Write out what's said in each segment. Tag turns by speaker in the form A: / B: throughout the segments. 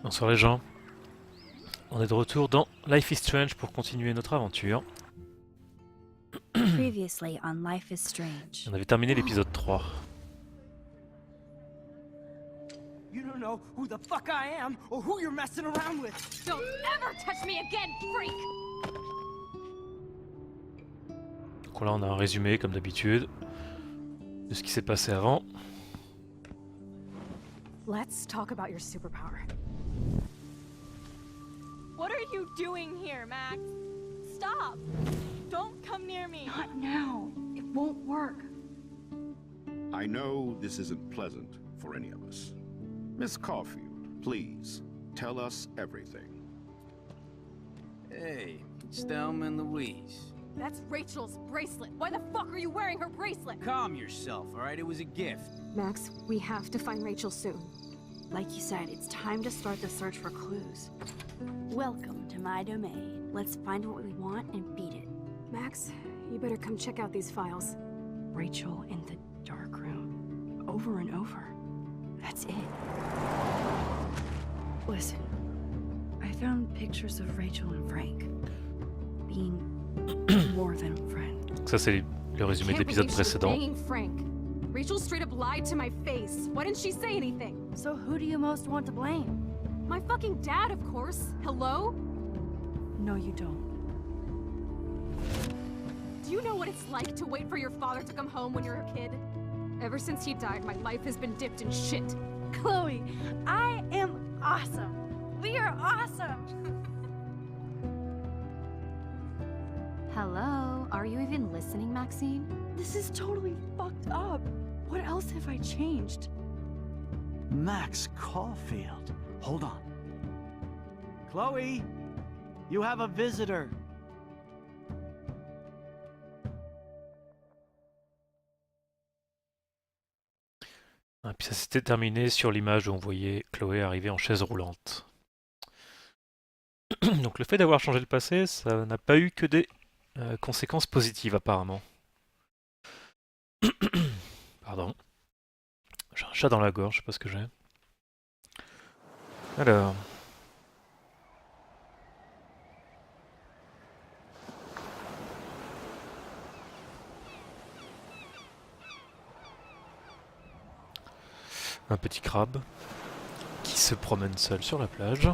A: Bonsoir les gens, on est de retour dans Life is Strange pour continuer notre aventure.
B: Previously on Life is Strange.
A: On avait terminé l'épisode 3.
C: You don't know who the fuck I am or who you're messing around with.
D: Don't ever touch me again, freak!
A: Donc là on a un résumé comme d'habitude de ce qui s'est passé avant.
D: Let's talk about your superpower. What are you doing here, Max? Stop! Don't come near me!
E: Not now. It won't work.
F: I know this isn't pleasant for any of us. Miss Caulfield, please, tell us everything.
G: Hey, it's Thelma and Louise.
D: That's Rachel's bracelet. Why the fuck are you wearing her bracelet?
G: Calm yourself, alright? It was a gift.
E: Max, we have to find Rachel soon.
B: Like you said, it's time to start the search for clues. Welcome to my domain. Let's find what we want and beat it.
E: Max, you better come check out these files. Rachel in the dark room. Over and over. That's it.
B: Listen, I found pictures of Rachel and Frank being more than a friend.
A: Ça c'est le résumé de l'épisode précédent.
D: Frank. Rachel straight up lied to my face. Why didn't she say anything?
B: So who do you most want to blame?
D: My fucking dad, of course. Hello?
B: No, you don't.
D: Do you know what it's like to wait for your father to come home when you're a kid? Ever since he died, my life has been dipped in shit.
B: Chloe, I am awesome. We are awesome.
H: Hello? Are you even listening, Maxine?
E: This is totally fucked up. What else have I changed?
I: Max Caulfield. Hold on. Chloe, you have a visitor.
A: Et puis ça s'était terminé sur l'image où on voyait Chloé arriver en chaise roulante. Donc le fait d'avoir changé le passé, ça n'a pas eu que des conséquences positives apparemment. Pardon. J'ai un chat dans la gorge, je sais pas ce que j'ai. Alors. Un petit crabe qui se promène seul sur la plage.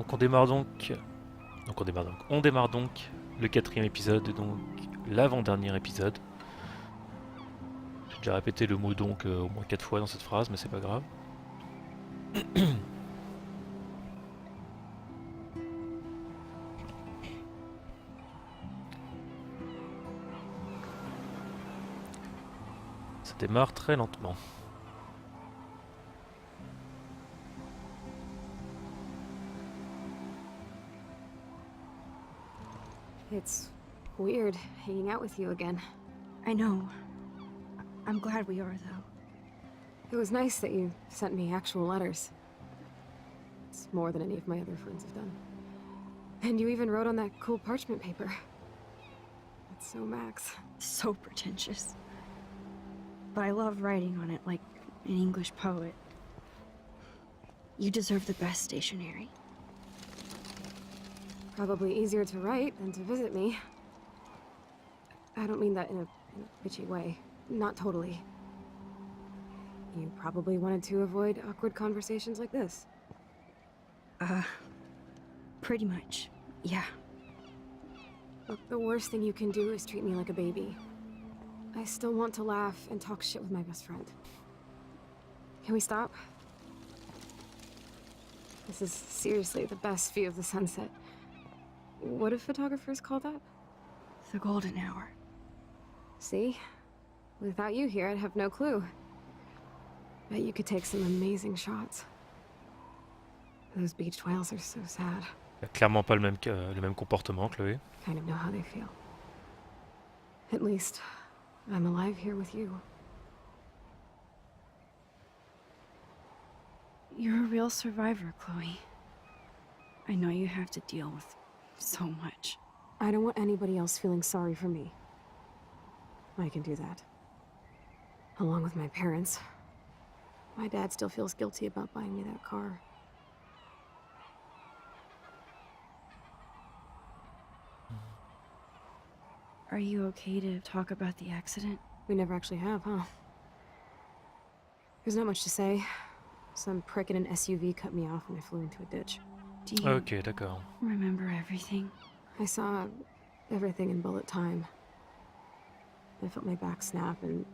A: On démarre donc le 4e épisode, donc l'avant-dernier épisode. J'ai déjà répété le mot donc au moins 4 fois dans cette phrase, mais c'est pas grave. Ça démarre très lentement.
E: It's weird hanging out with you again.
B: I know. I'm glad we are, though.
E: It was nice that you sent me actual letters. It's more than any of my other friends have done. And you even wrote on that cool parchment paper. It's so Max.
B: So pretentious. But I love writing on it like an English poet. You deserve the best stationery.
E: Probably easier to write than to visit me. I don't mean that in a bitchy way. Not totally. You probably wanted to avoid awkward conversations like this.
B: Pretty much. Yeah.
E: Look, the worst thing you can do is treat me like a baby. I still want to laugh and talk shit with my best friend. Can we stop? This is seriously the best view of the sunset. What do photographers call that?
B: The golden hour.
E: See? Without you here, I'd have no clue. Bet you could take some amazing shots. Those beached whales are so sad.
A: Il a clairement pas le même comportement, Chloé.
E: Kind of know how they feel. At least, I'm alive here with you.
B: You're a real survivor, Chloe. I know you have to deal with so much.
E: I don't want anybody else feeling sorry for me. I can do that. Along with my parents. My dad still feels guilty about buying me that car.
B: Are you okay to talk about the accident?
E: We never actually have, huh? There's not much to say. Some prick in an SUV cut me off when I flew into a ditch.
B: Do you
A: Ok, d'accord.
B: remember everything?
E: I saw everything in bullet time. I felt my back snap, and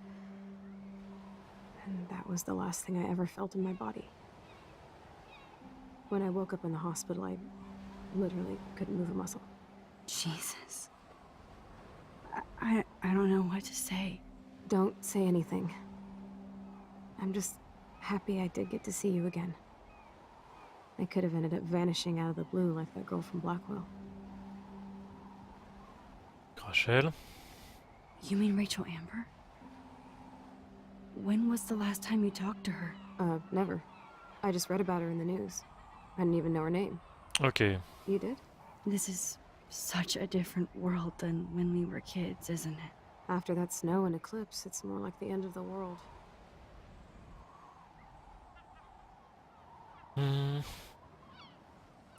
E: that was the last thing I ever felt in my body. When I woke up in the hospital, I literally couldn't move a muscle.
B: Jesus. I don't know what to say.
E: Don't say anything. I'm just happy I did get to see you again. I could have ended up vanishing out of the blue like that girl from Blackwell.
A: Rachel.
B: You mean Rachel Amber? When was the last time you talked to her?
E: Never. I just read about her in the news. I didn't even know her name.
A: Ok.
E: You did?
B: This is such a different world than when we were kids, isn't it?
E: After that snow and eclipse, it's more like the end of the world.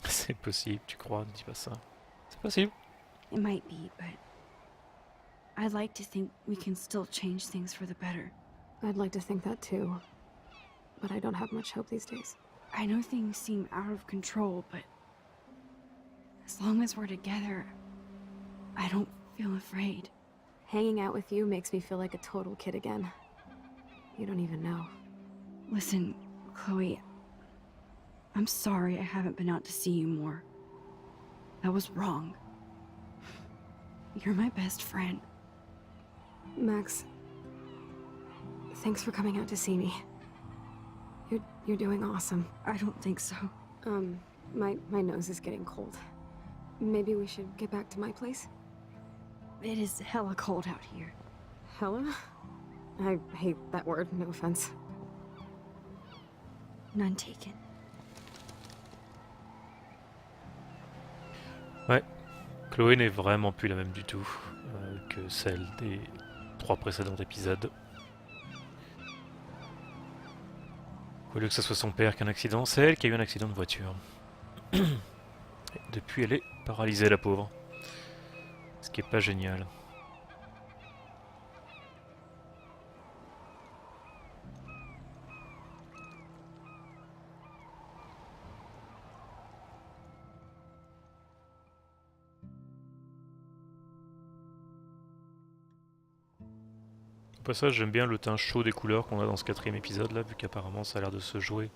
A: C'est possible, tu crois? Ne dis pas ça. C'est possible.
B: It might be, but I'd like to think we can still change things for the better.
E: I'd like to think that too. But I don't have much hope these days.
B: I know things seem out of control, but as long as we're together, I don't feel afraid.
E: Hanging out with you makes me feel like a total kid again. You don't even know.
B: Listen, Chloe, I'm sorry I haven't been out to see you more. That was wrong. You're my best friend.
E: Max, thanks for coming out to see me. You're doing awesome.
B: I don't think so.
E: My nose is getting cold. Maybe we should get back to my place?
B: It is hella cold out here.
E: Hella? I hate that word, no offense.
B: None taken.
A: Ouais. Chloé n'est vraiment plus la même du tout que celle des 3 précédents épisodes. Au lieu que ce soit son père qui a un accident, c'est elle qui a eu un accident de voiture. Et depuis, elle est paralysée, la pauvre. Ce qui est pas génial. Au passage, j'aime bien le teint chaud des couleurs qu'on a dans ce 4e épisode là, vu qu'apparemment ça a l'air de se jouer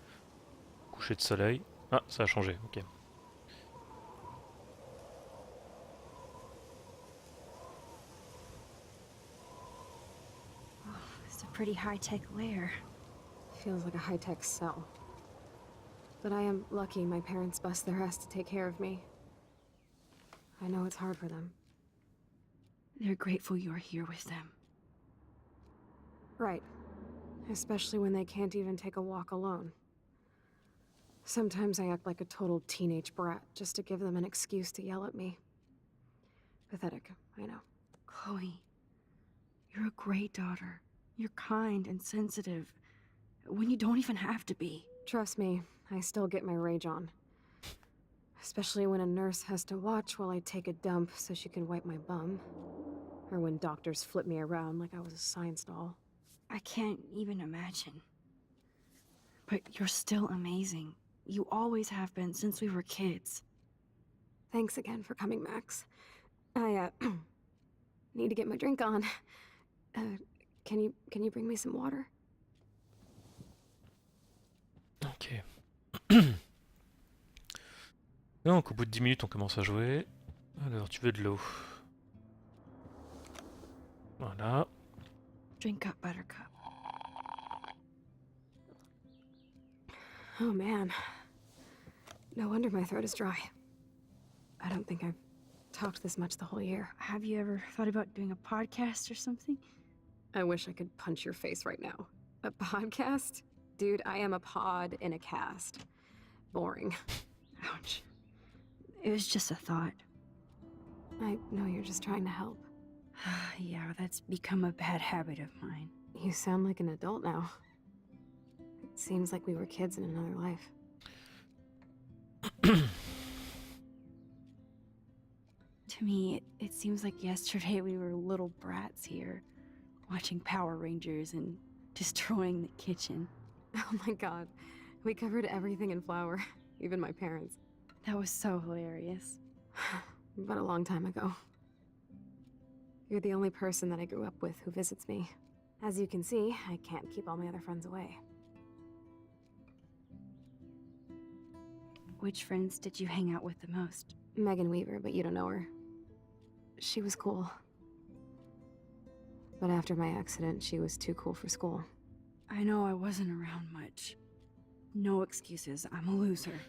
A: au coucher de soleil. Ah, ça a changé, ok.
B: It's a pretty high-tech lair.
E: Feels like a high-tech cell. But I am lucky my parents bust their ass to take care of me. I know it's hard for them.
B: They're grateful you're here with them.
E: Right. Especially when they can't even take a walk alone. Sometimes I act like a total teenage brat just to give them an excuse to yell at me. Pathetic, I know.
B: Chloe, you're a great daughter. You're kind and sensitive, when you don't even have to be.
E: Trust me, I still get my rage on. Especially when a nurse has to watch while I take a dump so she can wipe my bum. Or when doctors flip me around like I was a science doll.
B: I can't even imagine. But you're still amazing. You always have been since we were kids.
E: Thanks again for coming, Max. I, need to get my drink on. Can you bring me some water?
A: Ok. Donc, au bout de 10 minutes, on commence à jouer. Alors, tu veux de l'eau. Voilà.
B: Drink up, Buttercup.
E: Oh man. No wonder my throat is dry. I don't think I've talked this much the whole year.
B: Have you ever thought about doing a podcast or something?
E: I wish I could punch your face right now. A podcast? Dude, I am a pod in a cast. Boring.
B: Ouch. It was just a thought.
E: I know you're just trying to help.
B: Yeah, that's become a bad habit of mine.
E: You sound like an adult now. It seems like we were kids in another life.
B: To me, it seems like yesterday we were little brats here, watching Power Rangers and destroying the kitchen.
E: Oh my god. We covered everything in flour. Even my parents.
B: That was so hilarious.
E: But a long time ago. You're the only person that I grew up with who visits me. As you can see, I can't keep all my other friends away.
B: Which friends did you hang out with the most?
E: Megan Weaver, but you don't know her. She was cool. But after my accident, she was too cool for school.
B: I know I wasn't around much. No excuses, I'm a loser.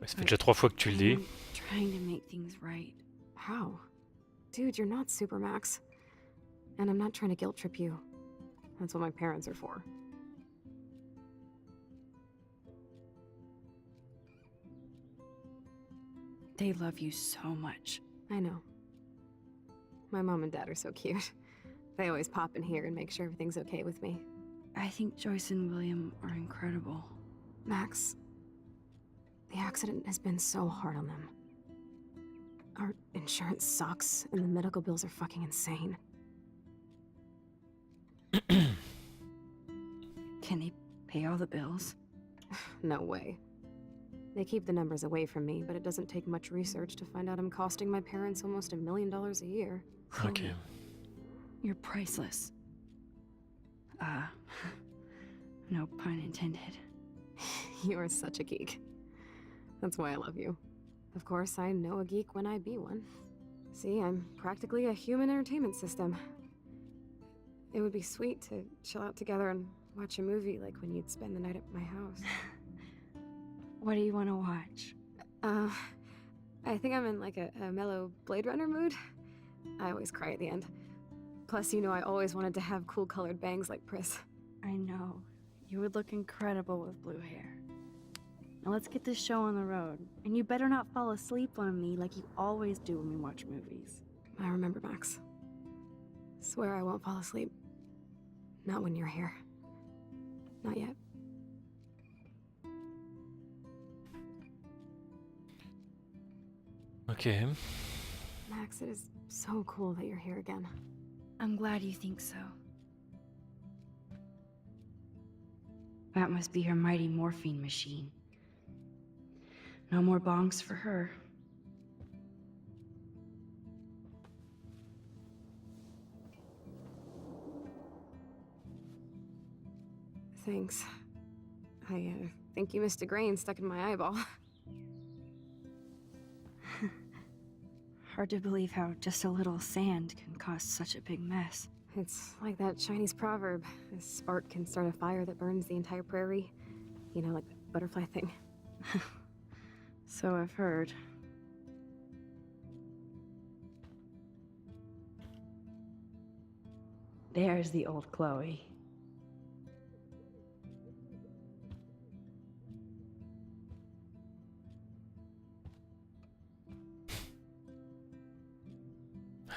A: Ça fait déjà 3 fois que tu le dis.
B: I'm trying to make things right.
E: How? Dude, you're not Supermax. And I'm not trying to guilt trip you. That's what my parents are for.
B: They love you so much.
E: I know. My mom and dad are so cute. They always pop in here and make sure everything's okay with me.
B: I think Joyce and William are incredible.
E: Max, the accident has been so hard on them. Our insurance sucks, and the medical bills are fucking insane.
B: Can they pay all the bills?
E: No way. They keep the numbers away from me, but it doesn't take much research to find out I'm costing my parents almost $1 million a year.
A: Ok.
B: You're priceless. No pun intended.
E: You are such a geek. That's why I love you. Of course, I know a geek when I be one. See, I'm practically a human entertainment system. It would be sweet to chill out together and watch a movie like when you'd spend the night at my house.
B: What do you want to watch?
E: I think I'm in like a mellow Blade Runner mood. I always cry at the end. Plus, you know I always wanted to have cool colored bangs like Pris.
B: I know. You would look incredible with blue hair. Now let's get this show on the road. And you better not fall asleep on me like you always do when we watch movies.
E: I remember, Max. Swear I won't fall asleep. Not when you're here. Not yet.
A: Ok.
E: Max, it is so cool that you're here again.
B: I'm glad you think so. That must be her mighty morphine machine. No more bongs for her.
E: Thanks. I think you missed a grain stuck in my eyeball.
B: Hard to believe how just a little sand can cause such a big mess.
E: It's like that Chinese proverb. A spark can start a fire that burns the entire prairie. You know, like the butterfly thing.
B: So I've heard. There's the old Chloe.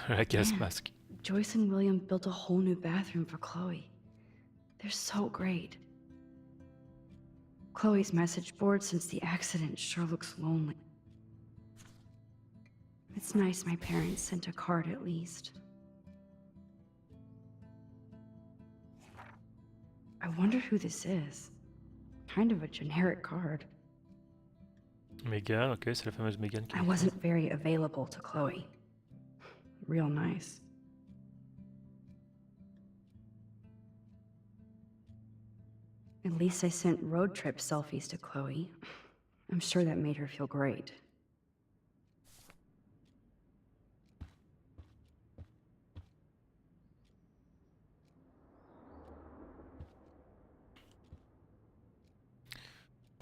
A: La gas
B: Man,
A: masque.
B: Joyce and William built a whole new bathroom for Chloe. They're so great. Chloe's message board since the accident sure looks lonely. It's nice my parents sent a card at least. I wonder who this is. Kind of a generic card.
A: Megan, ok, c'est la fameuse Megan qui...
B: I wasn't very available to Chloe. Real nice. At least I sent road trip selfies to Chloe. I'm sure that made her feel great.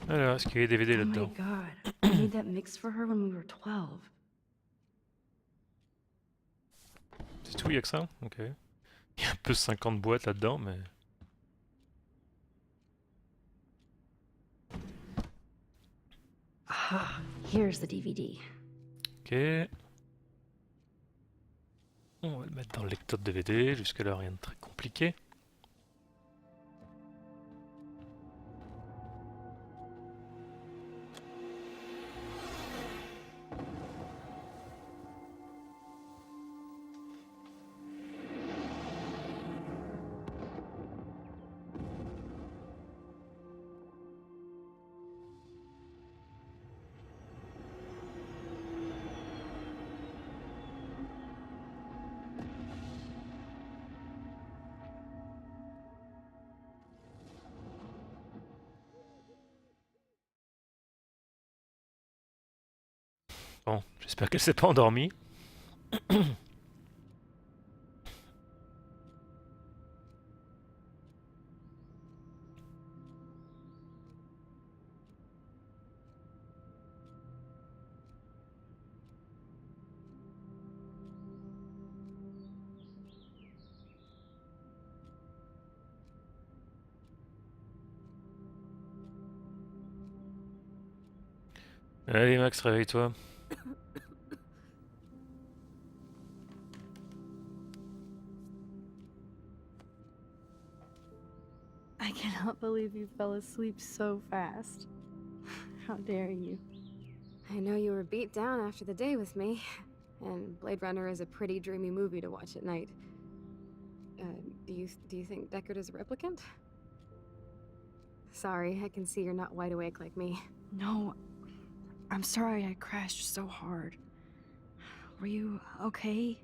A: Alors, est-ce qu'il y a des DVD
B: Oh my
A: là-dedans?
B: god, I made that mix for her when we were 12.
A: C'est tout, il y a que ça? Ok. Il y a un peu 50 boîtes là-dedans, mais...
B: Ah, here's the DVD.
A: Ok. On va le mettre dans le lecteur de DVD, jusque-là rien de très compliqué. Bon, j'espère qu'elle s'est pas endormie. Allez Max, réveille-toi.
B: I cannot believe you fell asleep so fast. How dare you?
E: I know you were beat down after the day with me, and Blade Runner is a pretty dreamy movie to watch at night. Do you think Deckard is a replicant? Sorry, I can see you're not wide awake like me.
B: No, I'm sorry I crashed so hard. Were you okay?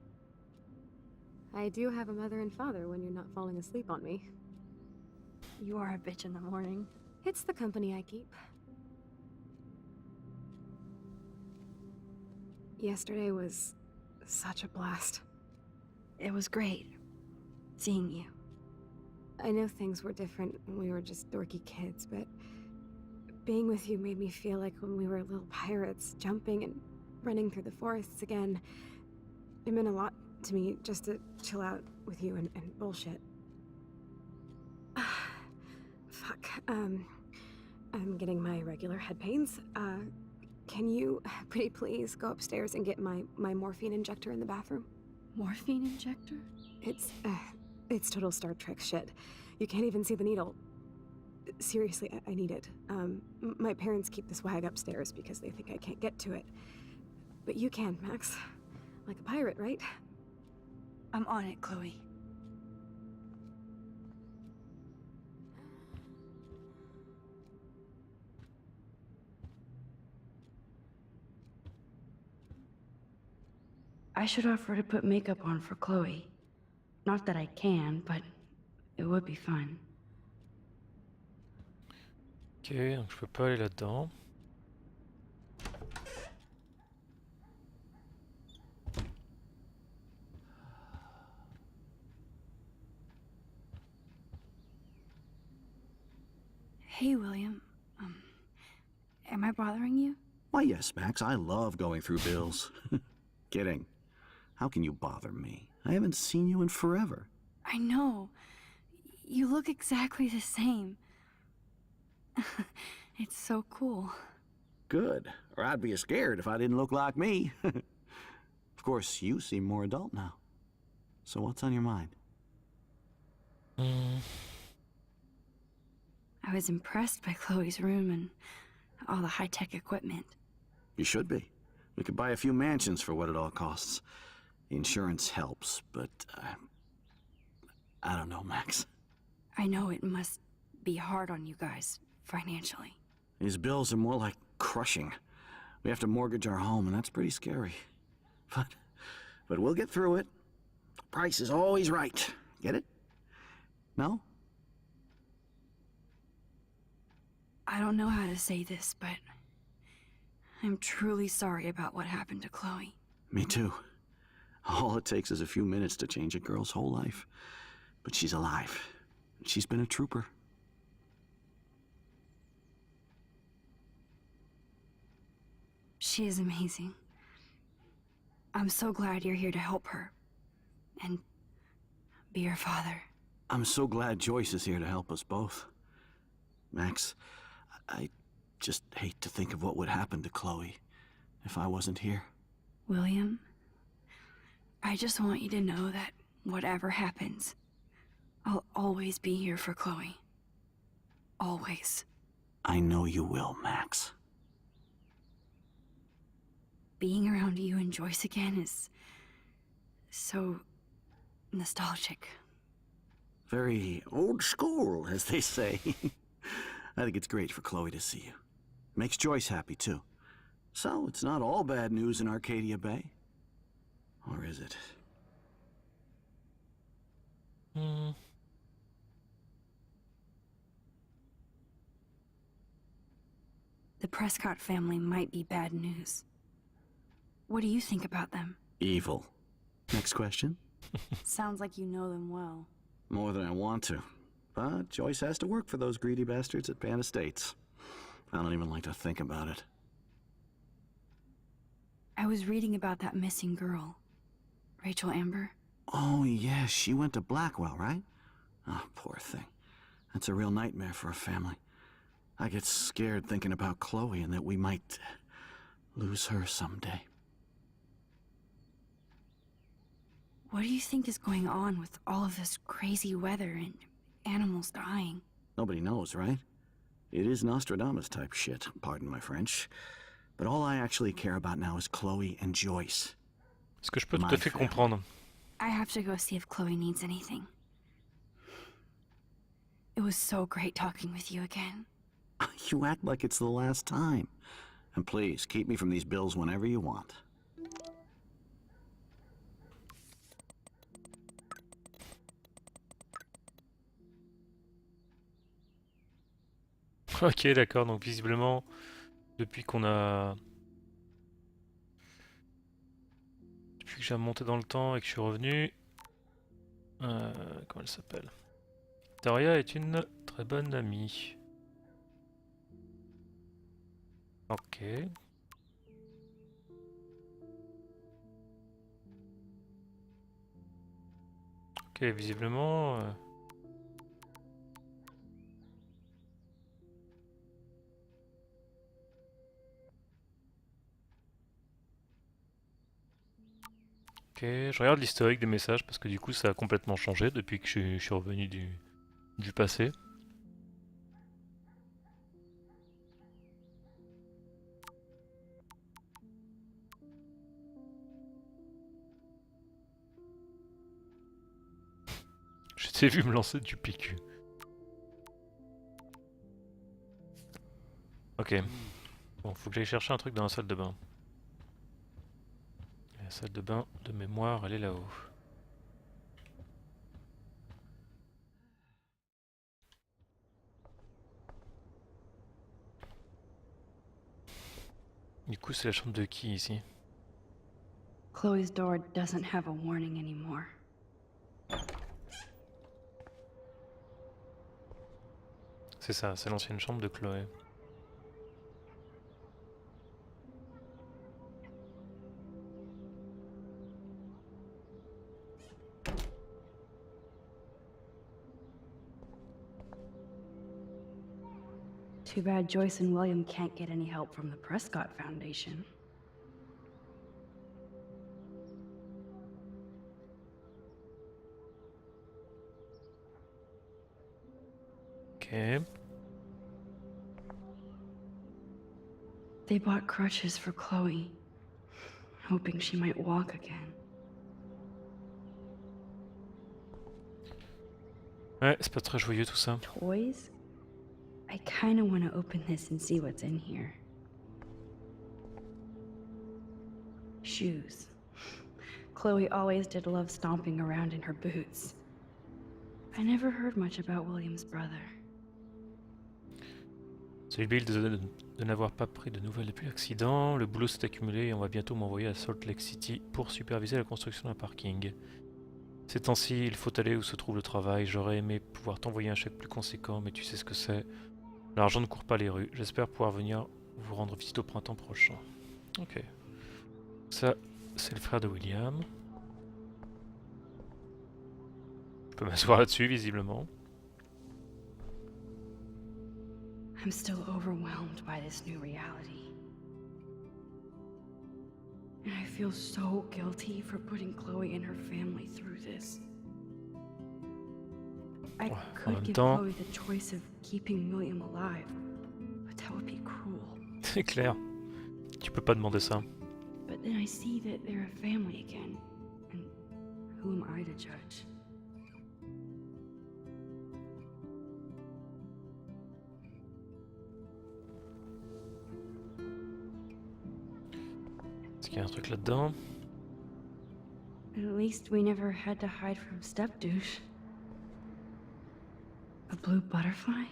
E: I do have a mother and father when you're not falling asleep on me.
B: You are a bitch in the morning.
E: It's the company I keep. Yesterday was such a blast.
B: It was great seeing you.
E: I know things were different when we were just dorky kids, but being with you made me feel like when we were little pirates, jumping and running through the forests again. It meant a lot to me just to chill out with you and bullshit. Fuck, I'm getting my regular head pains. Can you, pretty please, go upstairs and get my morphine injector in the bathroom?
B: Morphine injector?
E: It's total Star Trek shit. You can't even see the needle. Seriously, I need it. My parents keep the swag upstairs because they think I can't get to it. But you can, Max. Like a pirate, right?
B: I'm on it, Chloe. I should offer to put makeup on for Chloe. Not that I can, but it would be fun.
A: Ok, donc je peux pas aller là-dedans.
B: Hey, William. Am I bothering you?
I: Why, yes, Max. I love going through bills. Kidding. How can you bother me? I haven't seen you in forever.
B: I know. You look exactly the same. It's so cool.
I: Good. Or I'd be scared if I didn't look like me. Of course, you seem more adult now. So what's on your mind?
B: I was impressed by Chloe's room and all the high-tech equipment.
I: You should be. We could buy a few mansions for what it all costs. The insurance helps, but I don't know, Max.
B: I know it must be hard on you guys, financially.
I: These bills are more like crushing. We have to mortgage our home, and that's pretty scary. But we'll get through it. The price is always right. Get it? No?
B: I don't know how to say this, but I'm truly sorry about what happened to Chloe.
I: Me too. All it takes is a few minutes to change a girl's whole life. But she's alive. She's been a trooper.
B: She is amazing. I'm so glad you're here to help her. And be her father.
I: I'm so glad Joyce is here to help us both. Max, I just hate to think of what would happen to Chloe if I wasn't here.
B: William, I just want you to know that whatever happens, I'll always be here for Chloe. Always.
I: I know you will, Max.
B: Being around you and Joyce again is so nostalgic.
I: Very old school, as they say. I think it's great for Chloe to see you. Makes Joyce happy, too. So, it's not all bad news in Arcadia Bay. Or is it?
B: The Prescott family might be bad news. What do you think about them?
I: Evil. Next question?
B: Sounds like you know them well.
I: More than I want to. But Joyce has to work for those greedy bastards at Pan Estates. I don't even like to think about it.
B: I was reading about that missing girl. Rachel Amber.
I: Oh, yeah, she went to Blackwell, right? Oh, poor thing. That's a real nightmare for a family. I get scared thinking about Chloe and that we might lose her someday.
B: What do you think is going on with all of this crazy weather and animals dying?
I: Nobody knows, right? It is Nostradamus type shit, pardon my French. But all I actually care about now is Chloe and Joyce.
A: Ce que je peux tout à fait comprendre.
B: I have to go see if Chloe needs anything. It was so great talking with you again.
I: You act like it's the last time. And please, keep me from these bills whenever you want.
A: Ok, d'accord, donc visiblement, depuis qu'on a... Depuis que j'ai remonté dans le temps et que je suis revenu... comment elle s'appelle? Victoria est une très bonne amie. Ok. Ok, visiblement... Ok, je regarde l'historique des messages parce que du coup ça a complètement changé depuis que je suis revenu du passé. Je t'ai vu me lancer du PQ. Ok. Bon, faut que j'aille chercher un truc dans la salle de bain. La salle de bain, de mémoire, elle est là-haut. Du coup, c'est la chambre de qui ici?
B: Chloe's door doesn't have a warning anymore.
A: C'est ça, c'est l'ancienne chambre de Chloé.
B: Too bad Joyce and William can't get any help from the Prescott Foundation.
A: Ok.
B: They bought crutches for Chloe, hoping she might walk again.
A: Ouais, c'est pas très joyeux tout ça.
B: Toys? I kinda wanna open this and see what's in here. Shoes. Chloe always did love stomping around in her boots. I never heard much about William's brother.
A: Salut Bill, désolé de n'avoir pas pris de nouvelles depuis l'accident. Le boulot s'est accumulé et on va bientôt m'envoyer à Salt Lake City pour superviser la construction d'un parking. Ces temps-ci, il faut aller où se trouve le travail. J'aurais aimé pouvoir t'envoyer un chèque plus conséquent, mais tu sais ce que c'est. L'argent ne court pas les rues. J'espère pouvoir venir vous rendre visite au printemps prochain. Ok. Ça, c'est le frère de William. Je peux m'asseoir là-dessus, visiblement.
B: I'm still overwhelmed by this new reality. And I feel so guilty for putting Chloe and her family through this. I could give Chloe the choice of keeping William alive, but that would be cruel.
A: C'est clair. Tu peux pas demander ça.
B: But then I see that they're a family again, and who am I to judge?
A: Est-ce qu'il y a un truc là-dedans?
B: At least we never had to hide from step-douche. A blue butterfly?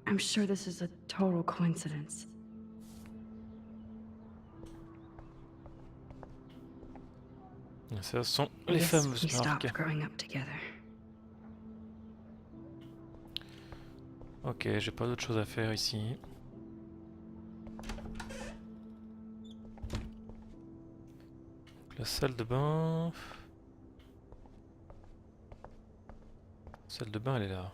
B: I'm sure this is a total coincidence.
A: Ça sont
B: I
A: les
B: guess
A: fameuses
B: we
A: marques.
B: stopped growing up together.
A: Ok, j'ai pas d'autre chose à faire ici. Donc, la salle de bain. Salle de bain, elle est là.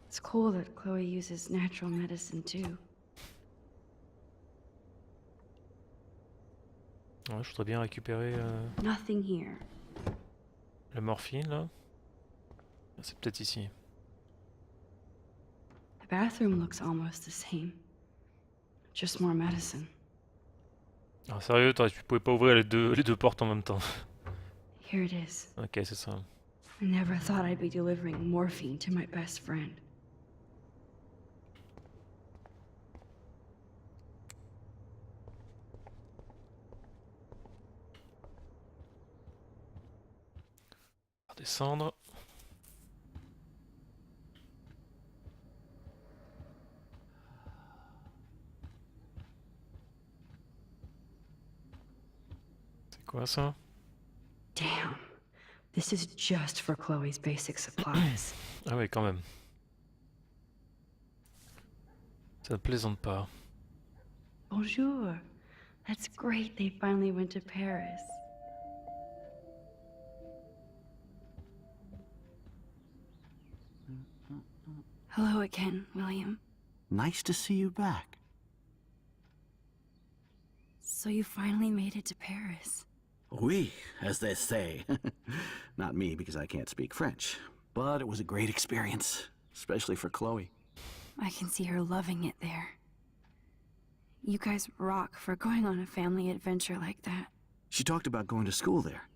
B: It's cool that Chloe uses natural medicine too.
A: Ouais, je voudrais bien récupérer
B: Nothing here.
A: la morphine là. Ah, c'est peut-être ici.
B: The bathroom looks almost the same. Just more medicine.
A: Ah, sérieux, tu pouvais pas ouvrir les deux portes en même temps.
B: Here it is.
A: Ok, c'est ça.
B: I never thought I'd be delivering morphine to my best friend.
A: On va descendre. C'est quoi ça?
B: Damn. This is just for Chloe's basic supplies.
A: Ah ouais, quand même. Ça ne plaisante pas.
B: Bonjour. That's great they finally went to Paris. Hello again, William.
I: Nice to see you back.
B: So you finally made it to Paris.
I: Oui, as they say. Not me, because I can't speak French. But it was a great experience, especially for Chloe.
B: I can see her loving it there. You guys rock for going on a family adventure like that.
I: She talked about going to school there,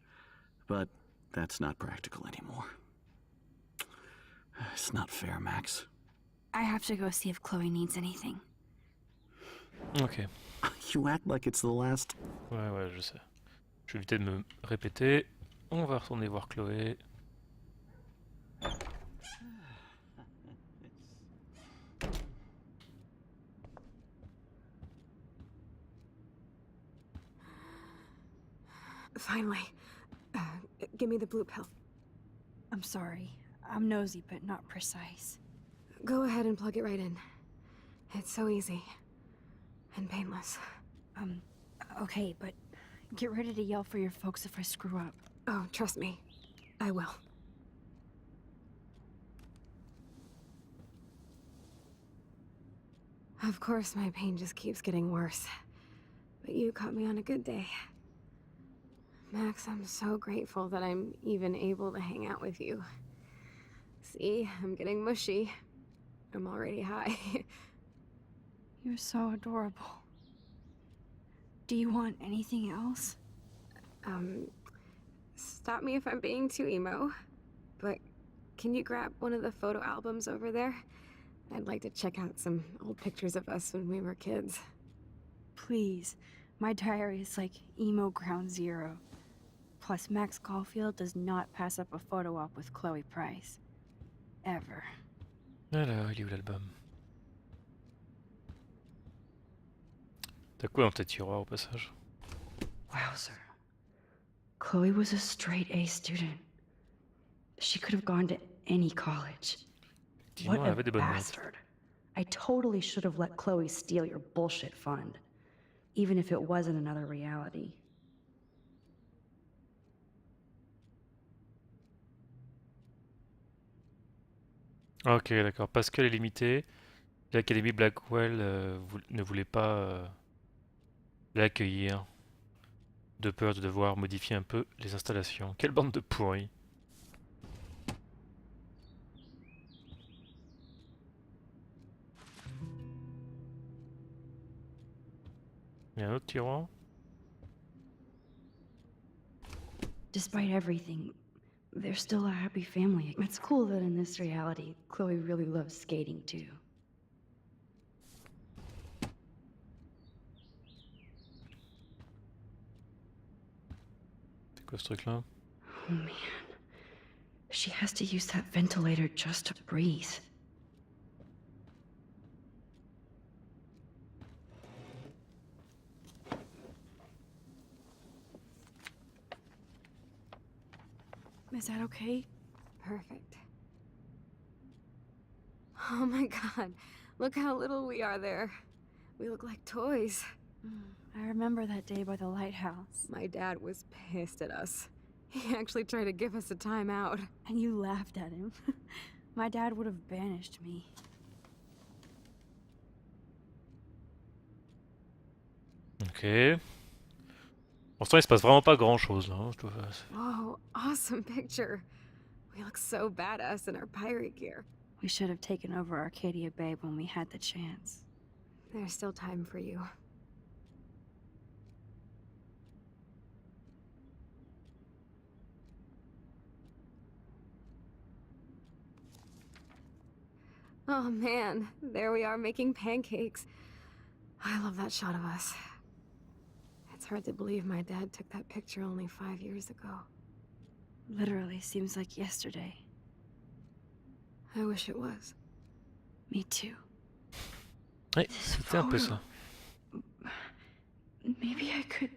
I: but that's not practical anymore. It's not fair, Max.
B: I have to go see if Chloe needs anything.
A: Ok.
I: You act like it's the last...
A: Ouais, je sais. Je vais éviter de me répéter. On va retourner voir Chloé.
E: Finally. Give me the blue pill.
B: I'm sorry. I'm nosy, but not precise.
E: Go ahead and plug it right in. It's so easy. And painless.
B: Okay, but get ready to yell for your folks if I screw up.
E: Oh, trust me. I will. Of course, my pain just keeps getting worse. But you caught me on a good day. Max, I'm so grateful that I'm even able to hang out with you. See, I'm getting mushy. I'm already high.
B: You're so adorable. Do you want anything else?
E: Stop me if I'm being too emo, but can you grab one of the photo albums over there? I'd like to check out some old pictures of us when we were kids.
B: Please. My diary is like emo ground zero. Plus, Max Caulfield does not pass up a photo op with Chloe Price. Ever.
A: Alors, il est où l'album? T'as quoi dans tes tiroirs au passage?
B: Wowzer. Chloe was a straight A student. She could have gone to any college.
A: Effectivement, elle avait des bonnes notes.
B: Bastard. I totally should have let Chloe steal your bullshit fund. Even if it wasn't another reality.
A: Ok, d'accord. Parce qu'elle est limitée, l'Académie Blackwell ne voulait pas l'accueillir, de peur de devoir modifier un peu les installations. Quelle bande de pourris. Il y a un autre tiroir?
B: Despite everything, they're still a happy family. It's cool that in this reality, Chloe really loves skating too.
A: C'est quoi ce truc-là?
B: Oh man. She has to use that ventilator just to breathe. Is that okay?
E: Perfect. Oh my god, look how little we are there. We look like toys.
B: I remember that day by the lighthouse.
E: My dad was pissed at us. He actually tried to give us a timeout.
B: And you laughed at him. My dad would have banished me.
A: Ok. Pour l'instant, il se passe vraiment pas grand-chose là.
E: Whoa, awesome picture. We look so badass in our pirate gear.
B: We should have taken over Arcadia Bay when we had the chance.
E: There's still time for you. Oh man, there we are making pancakes. I love that shot of us. It's hard to believe my dad took that picture only 5 years ago.
B: Literally seems like yesterday.
E: I wish it was.
B: Me too.
A: Ouais, c'était un peu ça.
B: Maybe I could...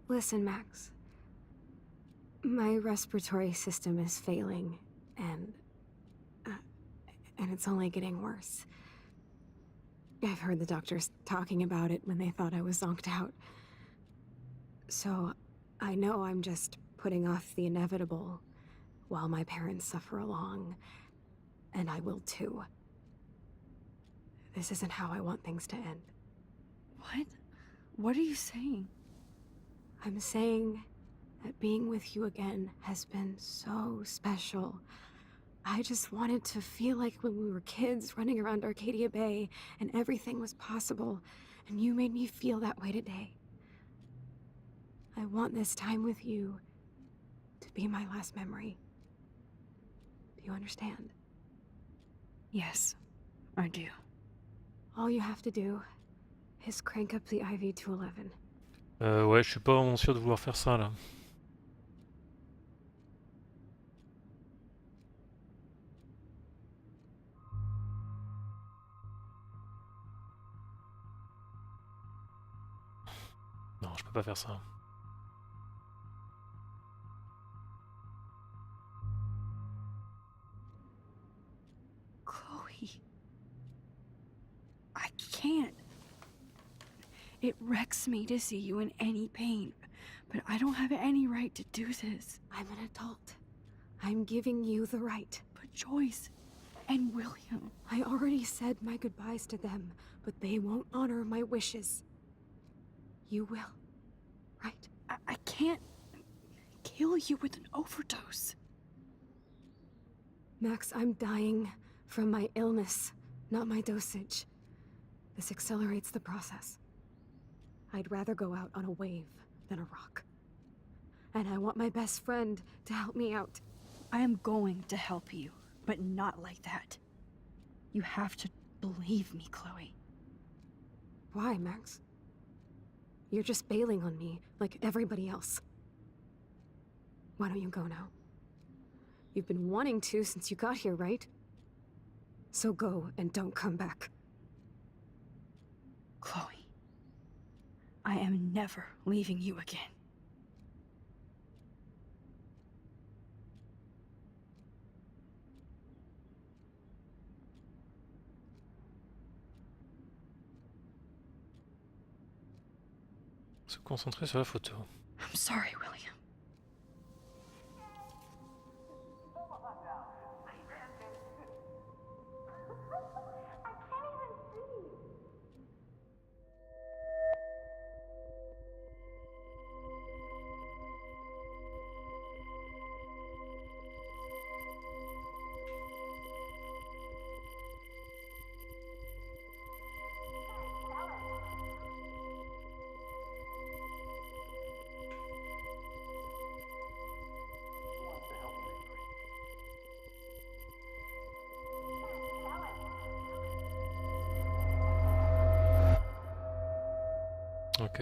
E: Listen, Max. My respiratory system is failing, and it's only getting worse. I've heard the doctors talking about it when they thought I was zonked out. So, I know I'm just putting off the inevitable while my parents suffer along, and I will too. This isn't how I want things to end.
B: What? What are you saying?
E: I'm saying that being with you again has been so special. I just wanted to feel like when we were kids running around Arcadia Bay and everything was possible, and you made me feel that way today. I want this time with you to be my last memory. Do you understand?
B: Yes, I do.
E: All you have to do is crank up the IV to 11.
A: Ouais, je suis pas vraiment sûr de vouloir faire ça là. Non, je peux pas faire ça.
B: Chloe. I can't. It wrecks me to see you in any pain, but I don't have any right to do this.
E: I'm an adult. I'm giving you the right.
B: But Joyce and William...
E: I already said my goodbyes to them, but they won't honor my wishes. You will, right?
B: I can't kill you with an overdose.
E: Max, I'm dying from my illness, not my dosage. This accelerates the process. I'd rather go out on a wave than a rock. And I want my best friend to help me out.
B: I am going to help you, but not like that. You have to believe me, Chloe.
E: Why, Max? You're just bailing on me, like everybody else. Why don't you go now? You've been wanting to since you got here, right? So go and don't come back.
B: Chloe, I am never leaving you again.
A: Se concentrer sur la photo.
B: I'm sorry, William.
A: Ok.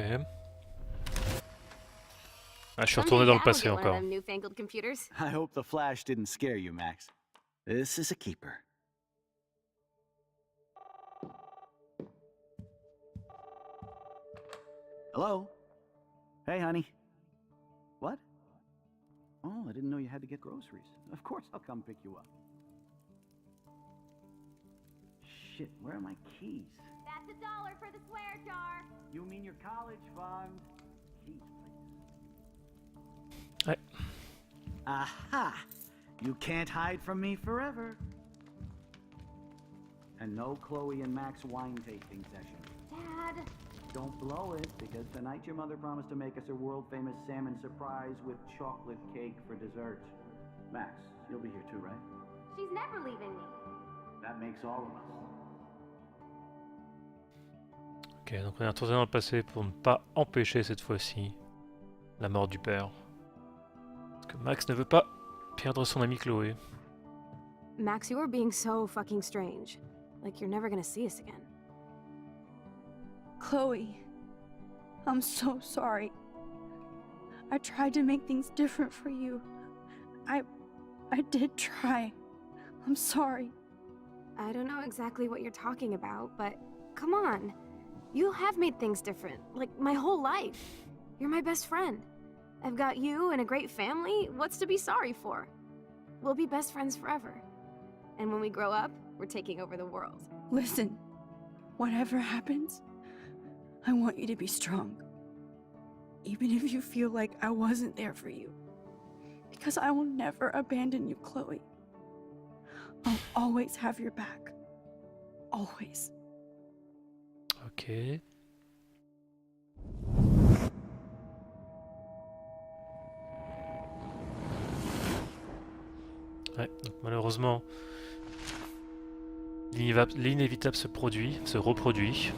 A: Ah, je suis retourné dans le passé encore.
E: Newfangled computers.
I: I hope the flash didn't scare you, Max. This is a keeper. Hello? Hey, honey. What? Oh, I didn't know you had to get groceries. Of course I'll come pick you up. Shit, where are my keys?
D: That's $1 for the swear jar.
I: You mean your college fund? Keys, please.
A: Ouais.
I: Aha! You can't hide from me forever. And no Chloe and Max wine tasting session.
D: Dad.
I: Don't blow it, because tonight your mother promised to make us a world-famous salmon surprise with chocolate cake for dessert. Max, you'll be here too, right?
D: She's never leaving me.
I: That makes all of us.
A: Ok, donc on est retourné dans le passé pour ne pas empêcher cette fois-ci la mort du père. Parce que Max ne veut pas perdre son ami Chloé.
E: Max, you are being so fucking strange. Like you're never gonna see us again.
B: Chloe, I'm so sorry. I tried to make things different for you. I did try. I'm sorry.
E: I don't know exactly what you're talking about, but come on. You have made things different, like my whole life. You're my best friend. I've got you and a great family. What's to be sorry for? We'll be best friends forever. And when we grow up, we're taking over the world.
B: Listen, whatever happens, I want you to be strong. Even if you feel like I wasn't there for you. Because I will never abandon you, Chloe. I'll always have your back. Always.
A: Ok. Ouais, donc malheureusement, l'inévitable se reproduit.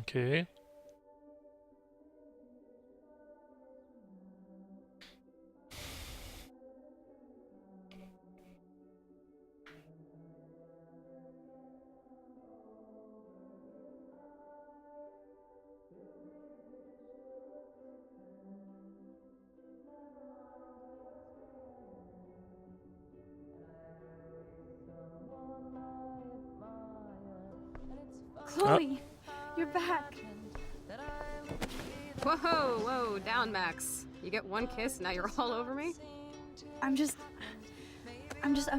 A: Ok.
B: Chloe, you're back.
E: Whoa, whoa, down, Max. You get one kiss, now you're all over me?
B: I'm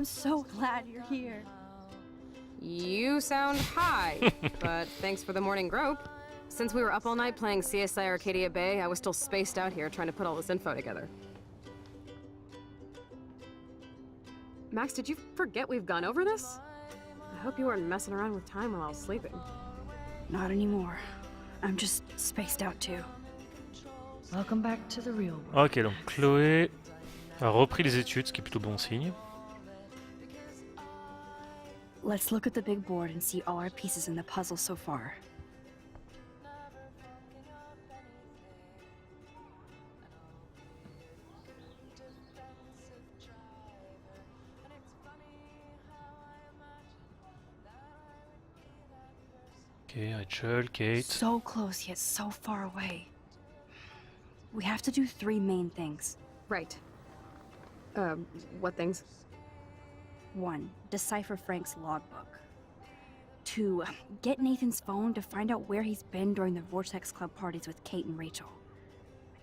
B: so glad you're here.
E: You sound high, but thanks for the morning grope. Since we were up all night playing CSI Arcadia Bay, I was still spaced out here trying to put all this info together. Max, did you forget we've gone over this? I hope you weren't messing around with time while I was sleeping.
B: Not anymore. I'm just spaced out too. Welcome back to the real world.
A: Ok, donc Chloé a repris les études, ce qui est plutôt bon signe.
B: Let's look at the big board and see all our pieces in the puzzle so far.
A: Ok, Rachel, Kate.
B: So close yet so far away. We have to do 3 main things.
E: Right. What things?
B: 1. Decipher Frank's logbook. 2. Get Nathan's phone to find out where he's been during the Vortex Club parties with Kate and Rachel.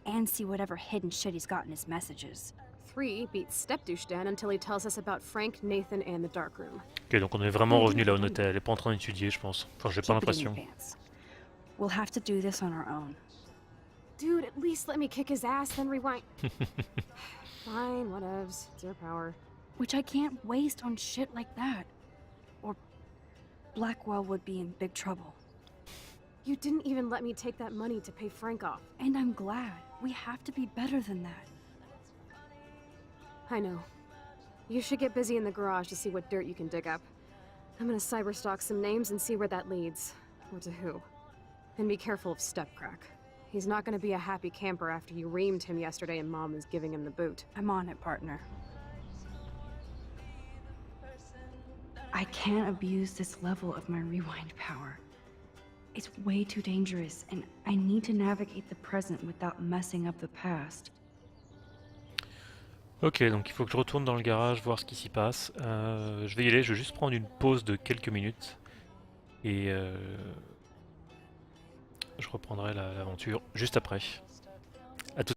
B: And see whatever hidden shit he's got in his messages.
E: 3. Beat Stepdouche Dan until he tells us about Frank, Nathan, and the dark room.
A: Ok, donc on est vraiment revenu là où on était. Elle est pas en train d'étudier, je pense. Enfin, j'ai pas
B: Keep it in
A: l'impression.
B: advance. We'll have to do this on our own.
E: Dude, at least let me kick his ass, then rewind. Fine, whatevs. It's your power.
B: Which I can't waste on shit like that. Or Blackwell would be in big trouble.
E: You didn't even let me take that money to pay Frank off.
B: And I'm glad. We have to be better than that.
E: I know. You should get busy in the garage to see what dirt you can dig up. I'm gonna cyberstalk some names and see where that leads. Or to who. And be careful of Stepcrack. He's not gonna be a happy camper after you reamed him yesterday and Mom is giving him the boot.
B: I'm on it, partner. I can't abuse this level of my rewind power. It's way too dangerous, and I need to navigate the present without messing up the past.
A: Ok, donc il faut que je retourne dans le garage, voir ce qui s'y passe. Je vais y aller, je vais juste prendre une pause de quelques minutes. Et je reprendrai l'aventure juste après. À tout